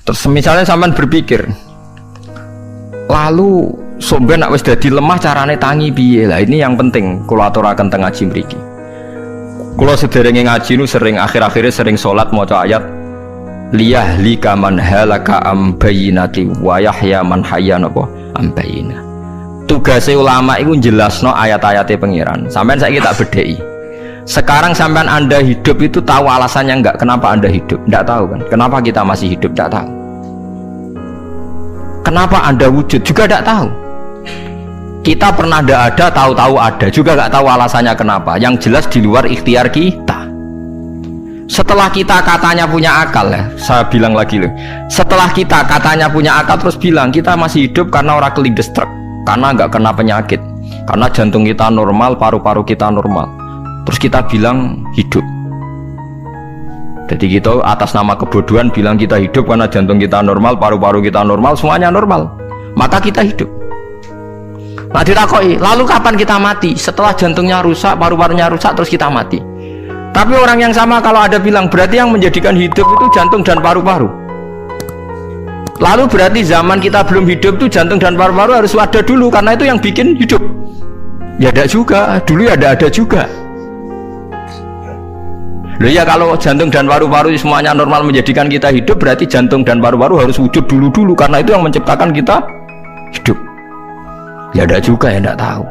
Terus misalnya sampean berpikir, lalu somben nak wis dadi lemah carane tangi piye? Lah ini yang penting kula aturaken teng ngaji mriki. Kula sederenge ngaji nu sering akhir-akhirnya sering salat maca ayat liyahlika man halaka am bayyinati wa yahya man hayya napa am bayyinah. Tugase ulama iku jelasno ayat-ayate pangeran. Sampeyan saiki tak bedheki. Sekarang sampean Anda hidup itu tahu alasannya enggak? Kenapa Anda hidup? Enggak tahu kan? Kenapa kita masih hidup? Enggak tahu. Kenapa Anda wujud? Juga enggak tahu. Kita pernah enggak ada, tahu-tahu ada, juga enggak tahu alasannya kenapa. Yang jelas di luar ikhtiar kita. Setelah kita katanya punya akal ya, saya bilang lagi loh. Setelah kita katanya punya akal terus bilang kita masih hidup karena orang kelindes truk, karena enggak kena penyakit, karena jantung kita normal, paru-paru kita normal. Terus kita bilang hidup. Jadi kita atas nama kebodohan bilang kita hidup karena jantung kita normal, paru-paru kita normal, semuanya normal. Maka kita hidup. Nah ditakoi, lalu kapan kita mati? Setelah jantungnya rusak, paru-parunya rusak, terus kita mati. Tapi orang yang sama kalau ada bilang berarti yang menjadikan hidup itu jantung dan paru-paru. Lalu berarti zaman kita belum hidup itu jantung dan paru-paru harus ada dulu karena itu yang bikin hidup. Ya ada juga, dulu ya ada juga. Loh ya kalau jantung dan paru-paru semuanya normal menjadikan kita hidup, berarti jantung dan paru-paru harus wujud dulu karena itu yang menciptakan kita hidup. Ya ada juga ya tidak tahu.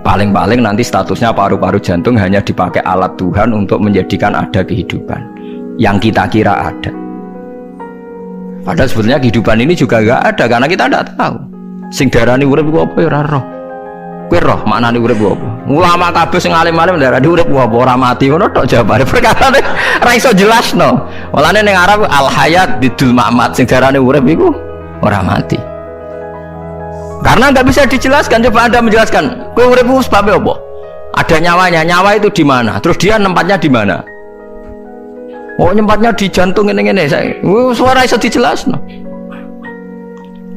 Paling-paling nanti statusnya paru-paru jantung hanya dipakai alat Tuhan untuk menjadikan ada kehidupan yang kita kira ada. Padahal sebetulnya kehidupan ini juga enggak ada karena kita tidak tahu. Sing darani urip iku apa ya ora roh. Kowe roh maknane urip apa? Ulama kabeh sing alim-alim darani urip apa ora mati ngono tok jawabane. Perkarane ora iso jelasno. Walane ning Arab al hayat bidul mamat sing darani urip iku ora mati. Karena nggak bisa dijelaskan. Coba Anda menjelaskan kowe urip iku sebab apa? Ada nyawanya. Nyawa itu di mana? Terus dia nempatnya di mana? Oh, nyempatnya di jantung ngene-ngene. Suara iso dijelasno.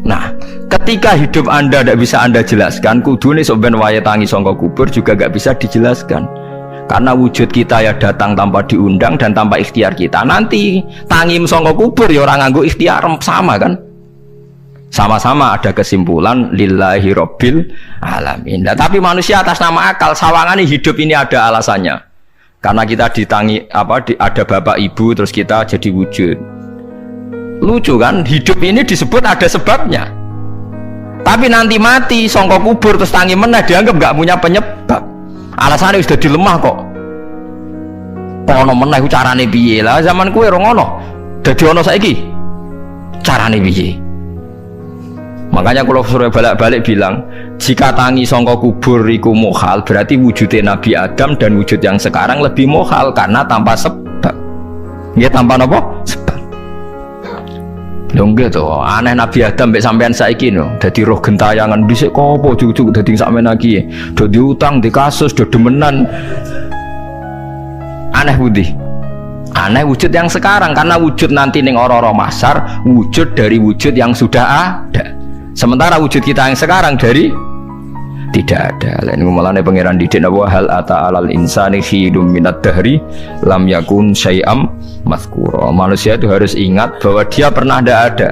Nah, ketika hidup Anda tidak bisa Anda jelaskan, kudune sok ben wayahe tangi sangka kubur juga nggak bisa dijelaskan. Karena wujud kita ya datang tanpa diundang dan tanpa ikhtiar kita. Nanti tangi sangka kubur ya orang nganggo ikhtiar sama kan? Sama-sama ada kesimpulan lillahi rabbil alamin. Nah, tapi manusia atas nama akal sawangane hidup ini ada alasannya. Karena kita ditangi ada bapak ibu terus kita jadi wujud. Lucu kan, hidup ini disebut ada sebabnya. Tapi nanti mati sangka kubur terus tangi meneh dianggap nggak punya penyebab. Alasannya sudah dilemah kok. Kono meneh carane piye? Lah zaman kowe ora ngono. Dadi ono saiki. Carane piye? Makanya kalau suruh balik-balik bilang, jika tangi sangka kubur iku mukhal, berarti wujudnya Nabi Adam dan wujud yang sekarang lebih mukhal karena tanpa sebab. Ya tanpa apa? Sebab. Lho nggih to, aneh Nabi Adam mbek sampean saiki no, dadi roh gentayangan dhisik kopo cucuk dadi sampean iki. Do diutang, di kasus, do demenan. Aneh budi. Aneh wujud yang sekarang karena wujud nanti ning ora-ora mahsyar wujud dari wujud yang sudah ada. Sementara wujud kita yang sekarang dari tidak ada. Lain ngomongane pangeran didik napa hal ata alal insani hidum minad dahri lam yakun syai'am mazkura. Manusia itu harus ingat bahwa dia pernah tidak ada.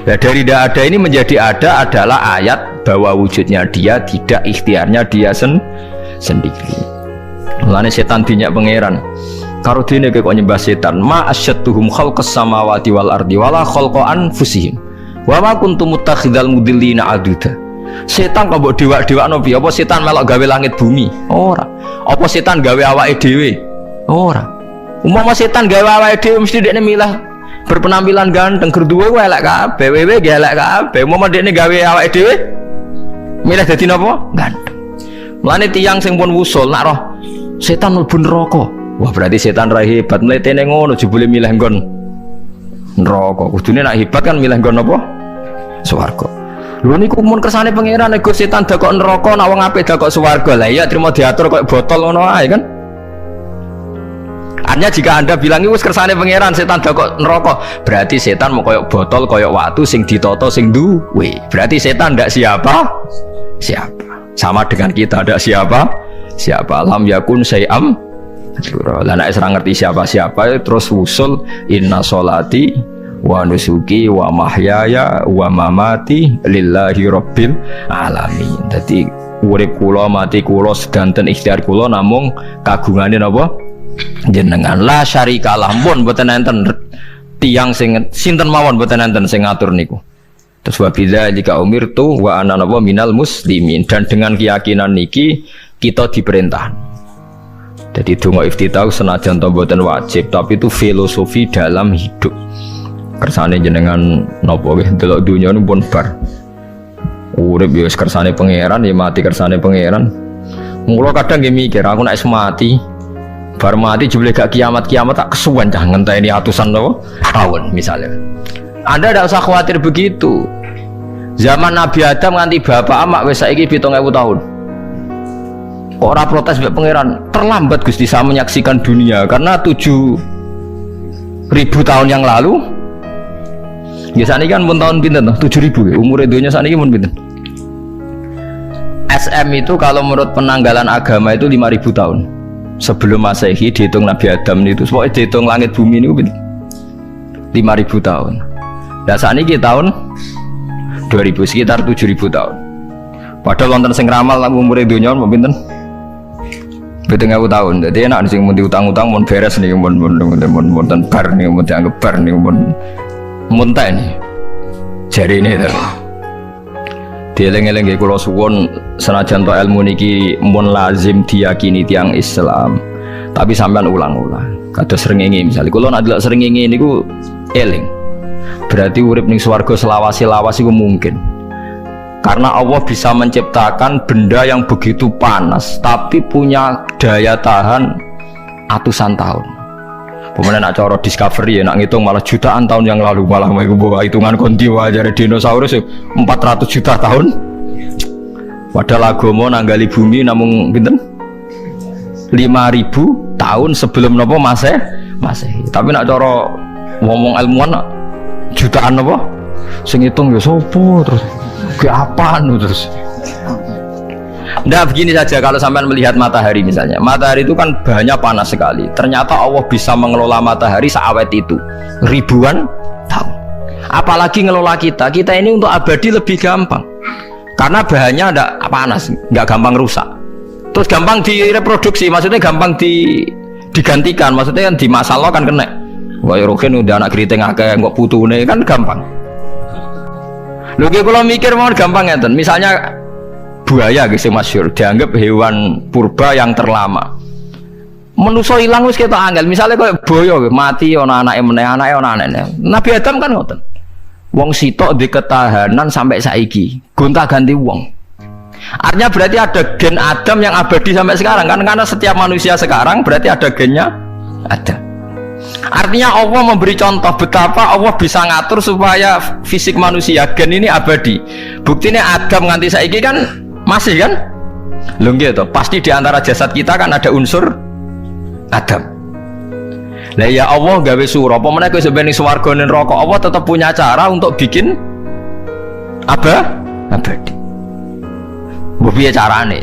Nah, dari tidak ada ini menjadi ada adalah ayat bahwa wujudnya dia tidak ikhtiarnya dia sendiri. Mulane setan dinyak pangeran. Karo dene kok nyembah setan, ma asyadduhum khalqas samawati wal ardi wala khalqa anfusihim. Wa ma kuntum muttakhidal mudillina aduda. Setan kok mbok dewak-dewakno piye? Apa setan melok gawe langit bumi? Ora. Apa setan gawe awake dhewe? Ora. Umpama setan gawe awake dhewe mesti dekne milah berpenampilan ganteng, gerduwe ku elek kabeh, wewe ge elek kabeh. Umpama dekne gawe awake dhewe milah dadi napa? Ganteng. Mulane tiyang sing pun wusul nak roh setan mlebu neraka. Wah berarti setan ra hebat, mletene ngono jebule milih nggon neraka. Kudune nak hebat kan milih nggon apa? Swarga. Lho niku mun kersane pangeran nek setan dakok neraka nak wong apik dakok swarga. Lah iya trimo diatur koyo botol ngono ae kan. Artinya jika Anda bilang itu kersane pangeran setan dakok neraka, berarti setan mau koyo botol koyo watu sing ditoto sing duwe. Berarti setan ndak siapa? Siapa. Sama dengan kita ndak siapa? Siapa lam yakun syai'am Lah nek ora ngerti siapa-siapa terus usul inna sholati wa nusuki wa mahyaya wa mamati lillahi rabbil alamin. Dadi urip kula mati kula sedanten ikhtiar kula namung kagungane napa jenengan. La syarikalah pun mboten enten tiyang sing sinten mawon mboten enten sing ngatur niku. Terus wa bidzalika umirtu wa ana napa minal muslimin, dan dengan keyakinan niki kita diperintah. Jadi donga iftitah senajan to mboten wajib, tapi itu filosofi dalam hidup. Kersane jenengan napa nggih delok dunya nu pun bar. Urip ya wis kersane pangeran, ya mati kersane pangeran. Mula kadang nggih mikir aku nek mati, bar mati jebule gak kiamat-kiamat tak kesuwen cah ngenteni atusan napa tahun misalnya. Anda tidak usah khawatir begitu. Zaman Nabi Adam nganti bapak amak wis saiki 7.000 tahun. Kok ora protes mbek pangeran? Terlambat Gusti saya menyaksikan dunia karena 7.000 tahun yang lalu. Ya sakniki kan pun tahun pinten toh? 7.000 ya. Umur dunia sakniki mun pinten? SM itu kalau menurut penanggalan agama itu 5.000 tahun. Sebelum Masehi dihitung Nabi Adam itu, pokoknya dihitung langit bumi ini pinten? 5.000 tahun. Nah sakniki tahun 2000 sekitar 7.000 tahun. Padahal wonten sing ramal umur dunia mun pinten? 7.000 tahun. Jadi enak sing mun diutang-utang mun beres nih mun bar nih mun dianggap bar nih mun muntah nih. Jari ini to. Dieling-eling nggih kula suwun senajan to ilmu niki mun lazim diyakini tiyang Islam. Tapi sampean ulang-ulang. Kados srengenge misalnya kula nek delok srengenge niku eling. Berarti urip ning swarga selawase-lawas iku mungkin. Karena Allah bisa menciptakan benda yang begitu panas tapi punya daya tahan atusan tahun. Pemenang nak cara discovery ya nak ngitung malah jutaan tahun yang lalu, malah mau bawa hitungan kontiwa dari dinosaurus 400 juta tahun. Padahal agama nanggali bumi namung pinten 5.000 tahun sebelum napa Masehi. Tapi nak cara ngomong ilmuwan nak jutaan napa sing ngitung ya sopo terus ke apaan terus. Nah begini saja, kalau sampai melihat matahari misalnya, matahari itu kan bahannya panas sekali. Ternyata Allah bisa mengelola matahari seawet itu ribuan tahun. Apalagi ngelola kita ini untuk abadi lebih gampang. Karena bahannya ada panas, nggak gampang rusak. Terus gampang direproduksi, maksudnya gampang digantikan, maksudnya kan di masa lalu kan kena. Wah rohin udah anak keriting akeh nggak putune kan gampang. Lho kalau mikir mau gampang ngeten. Misalnya buaya guys yang masyhur dianggap hewan purba yang terlama. Manusa ilang wis ketok angel. Misalnya kayak boyo mati ana anake meneh, anake ana anake. Nabi Adam kan ngoten. Wong sitok di ketahanan sampai saiki, gonta-ganti wong. Artinya berarti ada gen Adam yang abadi sampai sekarang kan, karena setiap manusia sekarang berarti ada gennya Adam. Artinya Allah memberi contoh betapa Allah bisa ngatur supaya fisik manusia gen ini abadi. Buktinya Adam nganti saiki kan masih kan? Lho nggih to, pasti di antara jasad kita kan ada unsur Adam. Lah ya Allah gawe sura, apa meneh kowe sampeyan ning swarga ning neraka, Allah tetap punya cara untuk bikin abadi. Mbok piye carane?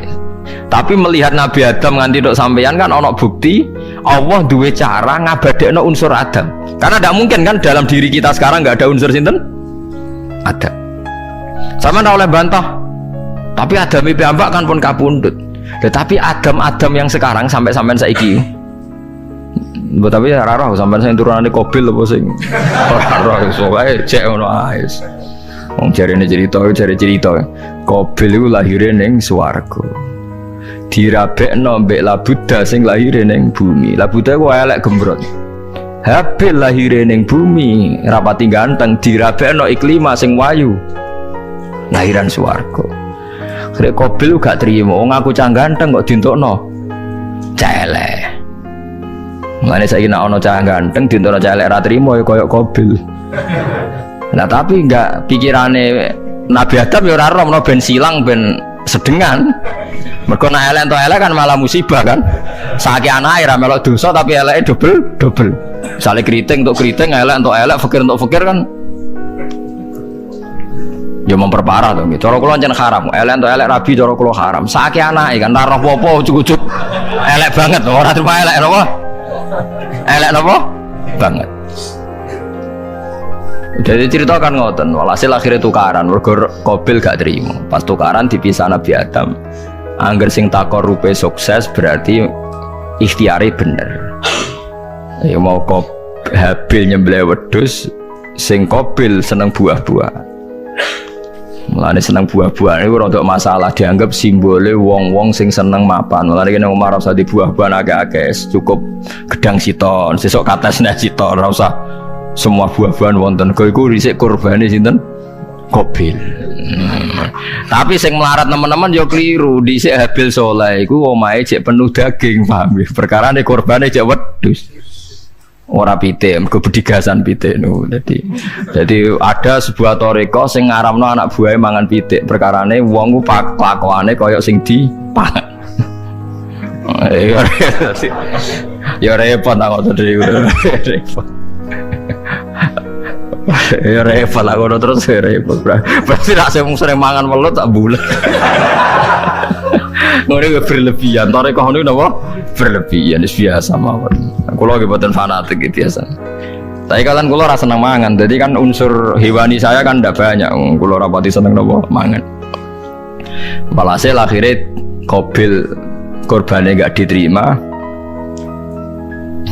Tapi melihat Nabi Adam nganti tok sampeyan kan ana bukti Allah duwe cara ngabadekno unsur Adam. Karena tidak mungkin kan dalam diri kita sekarang nggak ada unsur sinten? Adam. Sama ora oleh bantah. Tapi Adam piyambak kan pun kapundhut. Tetapi Adam yang sekarang sampai sampean saiki. Mbok tapi ora roh sampean sing turunane Qabil apa sing ora roh iso wae cek ngono ae. Wong jarene cerita Qabil iku lahire ning swarga. Dirabekno mbek Labuda sing lahire ning bumi. Labuda ku elek gembrot. Habil lahire ning bumi, rapati ganteng, dirabekno Iklima sing wayu. Lahiran swarga. Krek Qabil gak trimo, wong aku cah ganteng kok dintokno celek. Mane saiki nek ana cah ganteng dintokno celek ra trimo ya koyo Qabil. Nah tapi enggak pikirane Nabi Adam ya ora roh ben silang ben sedengan. Mergo nek elek entuk elek kan malah musibah kan. Saiki anake ra melok dosa tapi eleke double. Misale keriting untuk keriting, elek untuk elek, fakir untuk fakir kan. Ya memperparah to nggih. Cara kula jan haram. Elek to elek rabi cara kula haram. Saiki anake kan ora roh apa ujug-ujug. Elek banget ora terima elek napa? Elek napa? Banget. Jadi ceritakan ngoten, walhasil akhirnya tukaran, mergo Qabil gak terima. Pas tukaran dipisah Nabi Adam. Angger sing takor rupe sukses berarti ikhtiari bener. Ya mau Habil nyembelih wedhus, sing Qabil seneng buah-buah. Mulane seneng buah-buahan iku rada masalah, dianggap simbole wong-wong sing seneng mapan. Mulane kene Umar ora usah di buah-buahan akeh-akeh, cukup gedang siton, sesuk katesne siton, ora usah semua buah-buahan wonten. Kok iku dhisik kurbane sinten? Qabil. Tapi sing melarat teman-teman yo keliru, dhisik Habil saleh iku omahe jek penuh daging, paham ya? Perkarane kurbane jek wedhus. Ora pitik, mergo bedigasan pitik no. Jadi ada sebuah toreko sing ngaramno anak buahe mangan pitik. Perkarane wong ku kelakuane kaya sing dipangan. Ya repot aku tadi repot. Ya repot aku terus repot. Berarti nek sering mangan welut tak bulet. Ngono berlebihan. Toreko niku napa? Berlebihan biasa mawon. Kulo nggih boten fanatik gitu biasa. Tapi kalian kulo rasa seneng mangan. Jadi kan unsur hewani saya kan ndak banyak. Kulo rapati seneng napa mangan. Walhasil akhirnya Qabil korbannya gak diterima,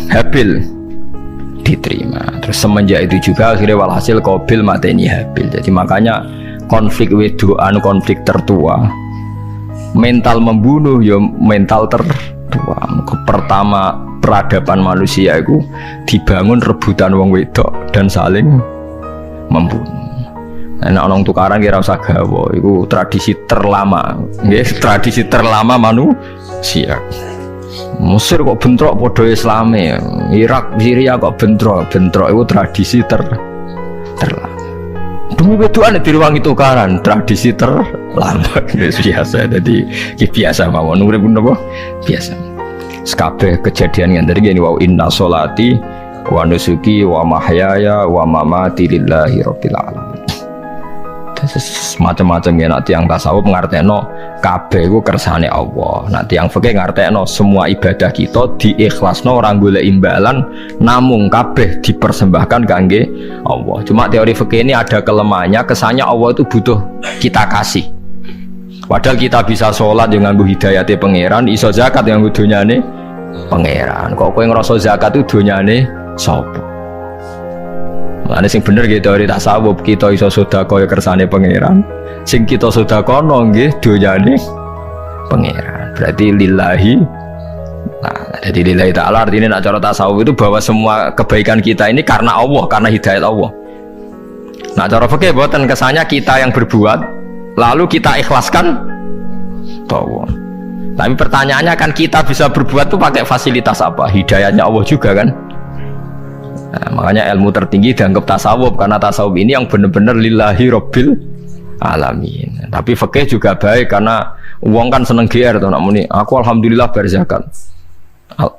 Habil diterima. Terus semenjak itu juga akhirnya walhasil Qabil mateni Habil. Jadi makanya konflik wedoan, konflik tertua, mental membunuh ya mental tertua. Pertama peradaban manusia itu dibangun rebutan wong wedok dan saling membunuh. Nah, orang tukaran kira usah gawa, itu tradisi terlama, tradisi terlama manusia. Mesir kok bentrok podo Islami, Irak, Syria kok bentrok itu tradisi terlama. Demi wedoan diruangi tukaran, tradisi terlama biasa. Jadi biasa mawon urip napa biasa. Sekabeh kejadian yang dari gini, wa inna sholati wa nusuki wa mahyaya wa mamati lillahi rabbil alamin. Macam-macam ya, nanti yang tasawuf ngartekno kabeh iku kersane Allah. Nanti yang fikih ngartekno semua ibadah kita diikhlasno orang golek imbalan, namung kabeh dipersembahkan kangge Allah. Cuma teori fikih ini ada kelemahannya, kesannya Allah itu butuh kita kasih. Padahal kita bisa sholat yang nganggo hidayate pangeran, iso zakat yang nganggo donyane pangeran. Kok kowe ngrasa zakat itu donyane sapa? Lah sing bener gitu teori tasawuf, kita iso sedekah ya kersane pangeran. Sing kita sedekahno nggih donyane pangeran. Berarti lillahi. Nah, jadi lillahi ta'ala artinya nak cara tasawuf itu bahwa semua kebaikan kita ini karena Allah, karena hidayat Allah. Nah, cara fikih boten kesannya kita yang berbuat lalu kita ikhlaskan bahwa. Tapi pertanyaannya kan kita bisa berbuat tuh pakai fasilitas apa? Hidayahnya Allah juga kan. Nah, makanya ilmu tertinggi dianggap tasawuf, karena tasawuf ini yang benar-benar lillahi rabbil alamin. Tapi fikih juga baik karena uang kan seneng GR tuh, nak muni aku alhamdulillah berzakat.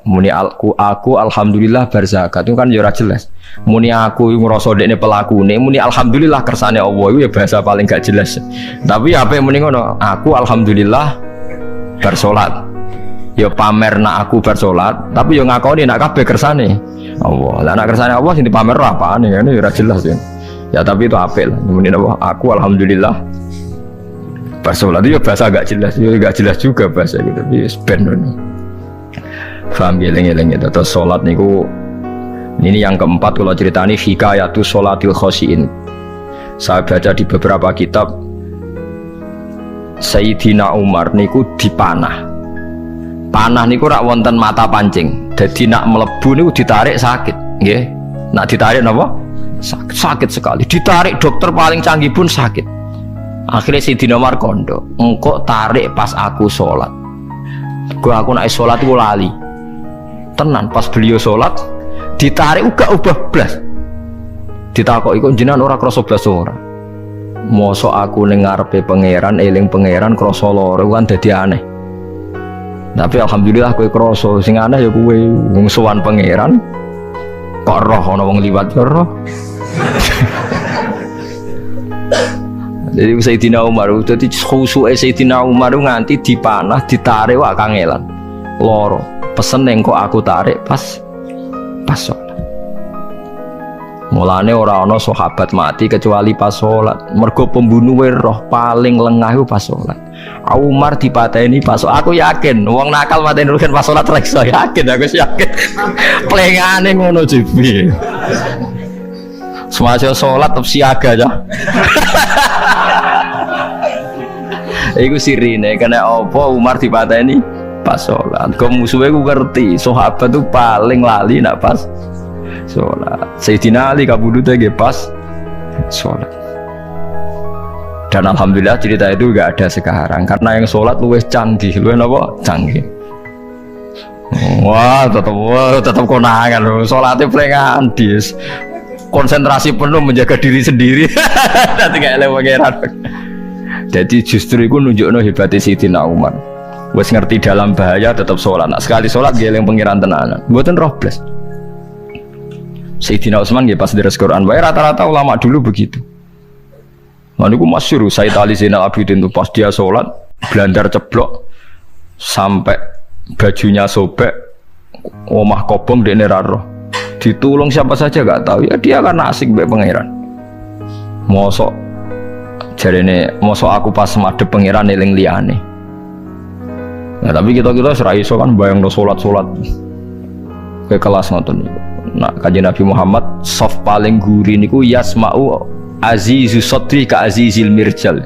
Muni aku alhamdulillah berzakat itu kan ya ora jelas. Muni aku ngrasa dekne pelakune, muni alhamdulillah kersane Allah itu ya bahasa paling gak jelas. Tapi apa yang muni ngono, aku alhamdulillah bersolat. Ya pamer nak aku bersolat, tapi ya ngakoni nak kabeh kersane Allah. Lah nak kersane Allah sing dipamer apane ya ora jelas ya. Ya tapi itu apel. Muni apa? Aku alhamdulillah bersolat itu ya bahasa gak jelas, ya gak jelas juga bahasa gitu. Tapi ben ngono. Faham geleng-geleng itu. Terus sholat niku ini yang keempat kalau ceritani hikayatu sholatil khosyin. Saya baca di beberapa kitab Sayyidina Umar niku dipanah. Panah niku rak wonten mata pancing. Jadi nak melebu niku ditarik sakit, nggih. Nak ditarik napa? Sakit sekali. Ditarik dokter paling canggih pun sakit. Akhirnya Sayyidina Umar kondo, engkau tarik pas aku sholat. Aku nak sholat iku lali. Tenan pas beliau sholat ditarik uga ubah blas, ditakoki kok jenengan ora krasa blas ora. Mosok aku ning ngarepe pangeran eling pangeran krasa lara kan dadi aneh. Tapi alhamdulillah kowe krasa, sing aneh ya kowe wong sowan pangeran kok roh ana wong liwat ya roh. Jadi Sayyidina Umar dadi khusuke Sayyidina Umar nganti dipanah ditarik wak kangelan. Loro. Pesen ning kok aku tarik pas sholat. Mulane ora ana sahabat mati kecuali pas sholat. Mergo pembunuhe roh paling lengah iku pas sholat. Umar dipateni pas aku yakin wong nakal mateni rugen pas sholat reksa yakin aku yakin. Plengane ngono jibi. Semasa sholat tetap siaga aja. Iku sirine kena apa Umar dipateni pas sholat. Kau musuhnya ku ngerti sahabat tuh paling lali nak pas sholat. Sayyidina Ali kabudutnya ge pas sholat. Dan alhamdulillah cerita itu gak ada sekarang karena yang sholat luwih canggih, luwih apa? Canggih. Wah tetap konangan loh. Sholatnya pelengan dis. Konsentrasi penuh menjaga diri sendiri. Nanti gak elek pangeran. Jadi justru itu nunjukno hebatnya Sayyidina Umar. Wes ngerti dalam bahaya tetap sholat. Nah, sekali sholat dia yang pengiran tenanan. Buatan robles. Sayyidina Utsman dia pas deres Quran. Baik rata-rata ulama dulu begitu. Lalu aku masyhur Sayyid Ali Zainal Abidin itu pas dia sholat blandar ceblok sampai bajunya sobek, omah kobong di neraro. Ditulung siapa saja gak tahu ya dia karena asik be pangeran. Mosok jarene mosok aku pas madhep pangeran eling liyane. Nah, tapi kita serai iso kan bayang sholat ke kelas ngoten niku. Nah, kanjeng Nabi Muhammad soft paling gurih niku yasma'u azizu sotri ka azizil mirjal.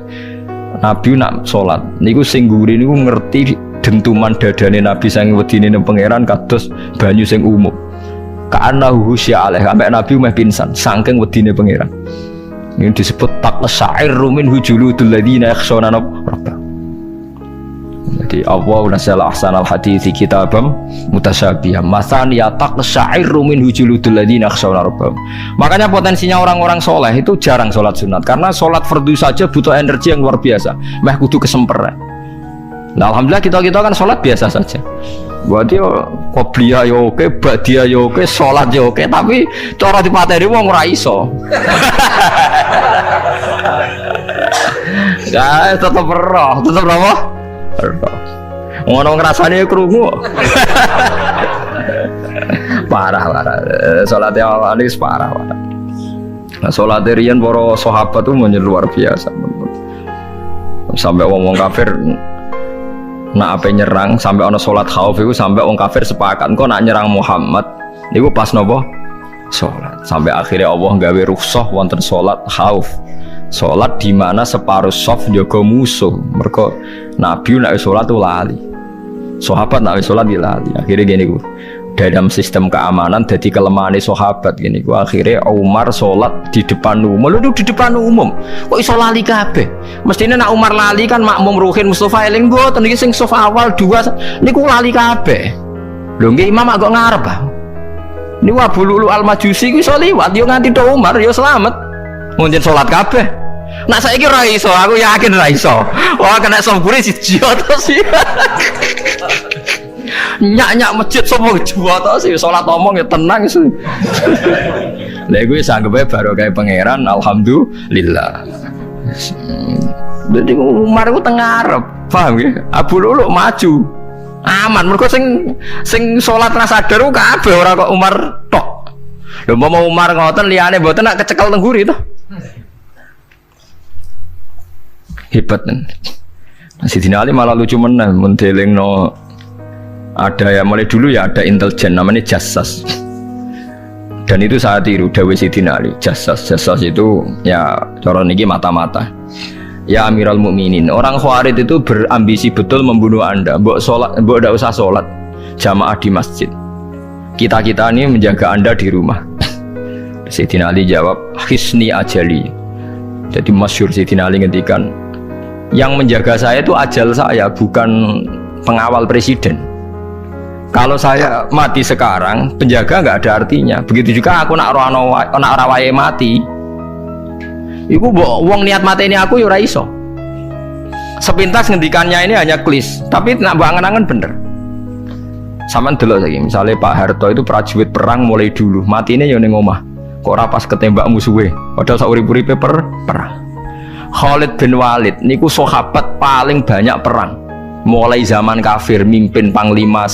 Nabi nak sholat niku sing gurih niku ngerti dentuman dadane Nabi sang wedine nang pangeran kados banyu sing umum. Ka'annahu sya'aleh sampai Nabi meh pingsan saking wedine pangeran. Ini disebut taqsa'irru min hujuludul ladzina yakhshawna rabbahum. Jadi Allah nasala ahsanal hadithi kitabam mutasyabiham masani ya taqsa'irru min hujuludul ladzina yakhshawna rabbahum. Makanya potensinya orang-orang soleh itu jarang sholat sunat karena sholat fardu saja butuh energi yang luar biasa. Meh kudu kesemper. Nah, alhamdulillah kita kan sholat biasa saja. Berarti qobliyah yo oke, ba'diyah yo oke, sholat yo oke, tapi cara dipateni wong ora iso. Ya tetep apa? Ngono ngrasane krungu. Parah. Salatnya awal ini parah. Nah, salat riyen para sahabat itu luar biasa. Sampai wong kafir nak apa nyerang sampai ono sholat khauf itu sampai orang kafir sepakat kok nak nyerang Muhammad niku pas nopo sholat sampai akhirnya Allah gawe rukhsah wonten sholat khauf sholat di mana separuh soft jaga musuh mereka Nabi nak sholat tuh lali sahabat nak sholat di lali akhirnya gini gue dalam sistem keamanan jadi kelemahan sahabat gini gua akhirnya Umar sholat di depan umum lu di depan umum kok iso lali kabeh mestinya nak Umar lali kan makmum Ruhin Mustafa eling mboten iki sing sofa awal dua niku lali kabeh lho nggih imam agak ngarep niku Abu Lu'lu Al-Majusi ku iso liwat yo nganti tok Umar yo selamat munjen sholat kabeh nak saiki ora iso aku yakin ora iso wah kena sambure siji terus sih nyak masjid semua jual tau sih sholat omong ya tenang sih. Lah gue sanggup baru kayak pangeran alhamdulillah. Jadi Umar itu tengarep, paham ya? Abu Lu'lu maju, aman. Mereka sing sholat rasa sadar kabeh ora kok Umar tok. Lho mau Umar ngoten liyane mboten nak kecekel tengguri itu. Hebat nen. Sayyidina Ali malah lucu meneh mendelingno ada ya mulai dulu ya ada intelijen namanya Jassas dan itu saya tiru Dawe Sayyidina Ali Jassas itu ya cara niki mata-mata ya Amirul Mukminin orang Khawarij itu berambisi betul membunuh anda mbok ndak usah sholat jamaah di masjid kita ini menjaga anda di rumah. Sayyidina Ali jawab hisni ajali jadi masyhur Sayyidina Ali ngendikan yang menjaga saya itu ajal saya bukan pengawal presiden. Kalau saya mati sekarang, penjaga nggak ada artinya. Begitu juga aku nak rawaye mati. Iku wong niat mati ini aku yura iso. Sepintas ngendikannya ini hanya klis, tapi nak bangen-angen bener. Sama dulu lagi, misalnya Pak Harto itu prajurit perang mulai dulu, mati ini yang ngomah. Kok rapas ketembak musuhnya, padahal saurip-uripe perang. Khalid bin Walid niku sahabat paling banyak perang. Mulai zaman kafir mimpin panglima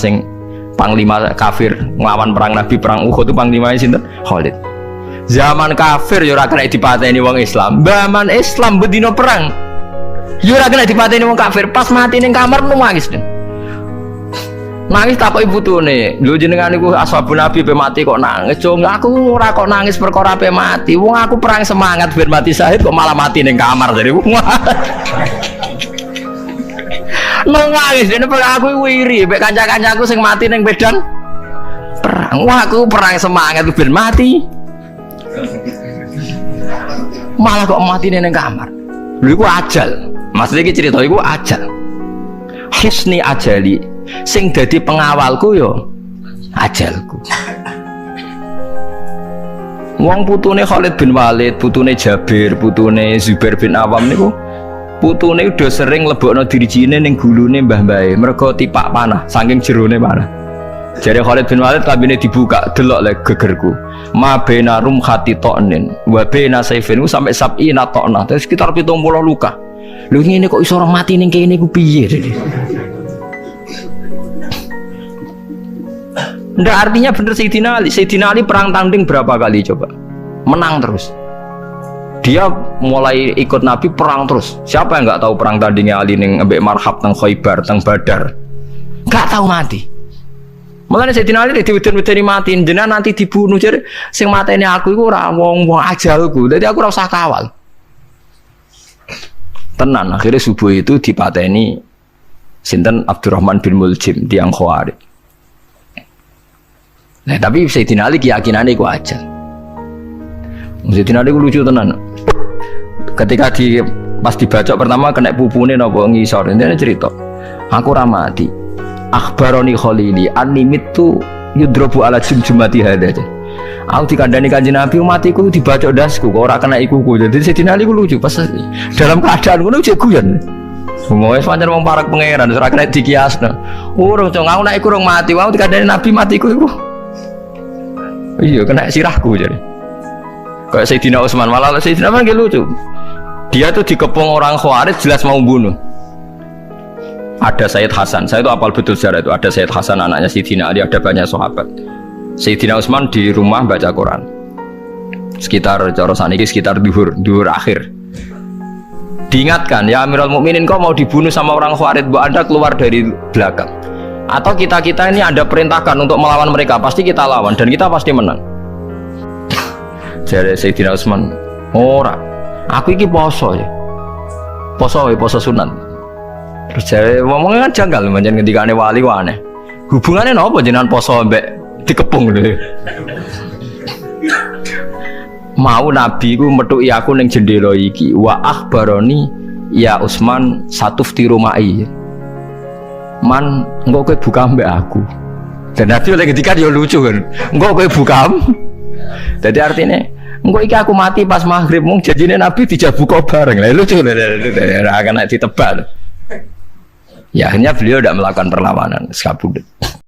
kafir nglawan perang Nabi perang Uhud itu panglimanya sinten? Khalid. Zaman kafir ya ora kena dipateni wong Islam. Zaman Islam bedino perang. Ya ora kena dipateni wong kafir. Pas mati ning kamar nangis. Nangis takoki putune, lho jenengan niku ashabun Nabi pe mati kok nangis. Jong aku ora kok nangis perkara pe mati. Wong aku perang semangat ben mati syahid kok malah mati ning kamar jadi. Nangis dene aku iri mek kanca-kancaku sing mati ning medan perang. Wah aku perang semangat ben mati. Malah kok mati ning kamar. Lho iku ajal. Maksudnya iki cerita iku ajal. Hisni ajali. Sing dadi pengawalku yo ajalku. Wong putune Khalid bin Walid, putune Jabir, putune Zubair bin Awam niku putune udah sering lebokno dirijine ning gulune mbah-mbahe mergo tipak panah saking jerone panah. Jare Khalid bin Walid kabine dibuka delok le gegerku. Ma baina rumhati to'nin wa baina saifin sampai sab'ina to'na. Terus sekitar 70 luka. Lho ngene kok iso orang mati ning kene ku piye? Nggak artinya bener Sayyidina Ali. Sayyidina Ali perang tanding berapa kali coba? Menang terus. Dia mulai ikut Nabi perang terus. Siapa yang nggak tahu perang tandingnya Ali ning ambek Marhab teng Khaibar teng Badar? Nggak tahu mati. Mulane Sayyidina Ali diweden-wedeni mati, jenengan nanti dibunuh. Jadi sing mateni aku iku ora wong ajalku. Dadi aku ora usah kawal. Tenan akhirnya subuh itu dipateni sinten Abdurrahman bin Muljim tiang Khawarij. Nah, tapi Sayyidina Ali keyakinannya itu aja. Sayyidina Ali lucu tenan. Ketika pas dibacok pertama kena pupune napa ngisor. Ini cerita. Aku ramati. Akhbaroni Khalili animit tu yudrobu ala jumjumati hada. Aku dikandani Kanjeng Nabi matiku dibacok dasku kok ora kena ikuku. Jadi Sayyidina Ali lucu pas dalam keadaan ngono cek guyon. Semua pancen wong parak pangeran ora kena dikiasno. Urung cong aku nek iku urung mati, aku dikandani Nabi matiku iku. Iya kena sirahku jadi. Kayak Sayyidina Utsman malah Sayyidina Utsman lucu. Dia tuh dikepung orang Khawarij jelas mau bunuh. Ada Sayyid Hasan. Saya itu apal betul sejarah itu. Ada Sayyid Hasan anaknya Sayyidina Ali, ada banyak sahabat. Sayyidina Utsman di rumah baca Quran. Sekitar cara saniki sekitar duhur akhir. Diingatkan, ya Amirul Mukminin kau mau dibunuh sama orang Khawarij, Bu Anda keluar dari belakang. Atau kita ini ada perintahkan untuk melawan mereka, pasti kita lawan dan kita pasti menang. Jadi Sayyidina Utsman, ora, aku iki poso ya, poso sunat. Terus jadi ngomongnya kan janggal, macam ketika ane wali wane, hubungannya apa jenengan poso mbek dikepung deh. Mau Nabi ku metuki aku ning jendela iki, wa akhbaroni ya Utsman satufti rumai. Man, engkau kowe buka mbak aku. Dan Nabi oleh ketika dia lucu kan, engkau kowe buka. Jadi artinya, engkau iki aku mati pas maghrib, mung janjine Nabi dijak buka bareng. Lah lucu, akan ditebak. Ya akhirnya beliau tidak melakukan perlawanan, sekabudut.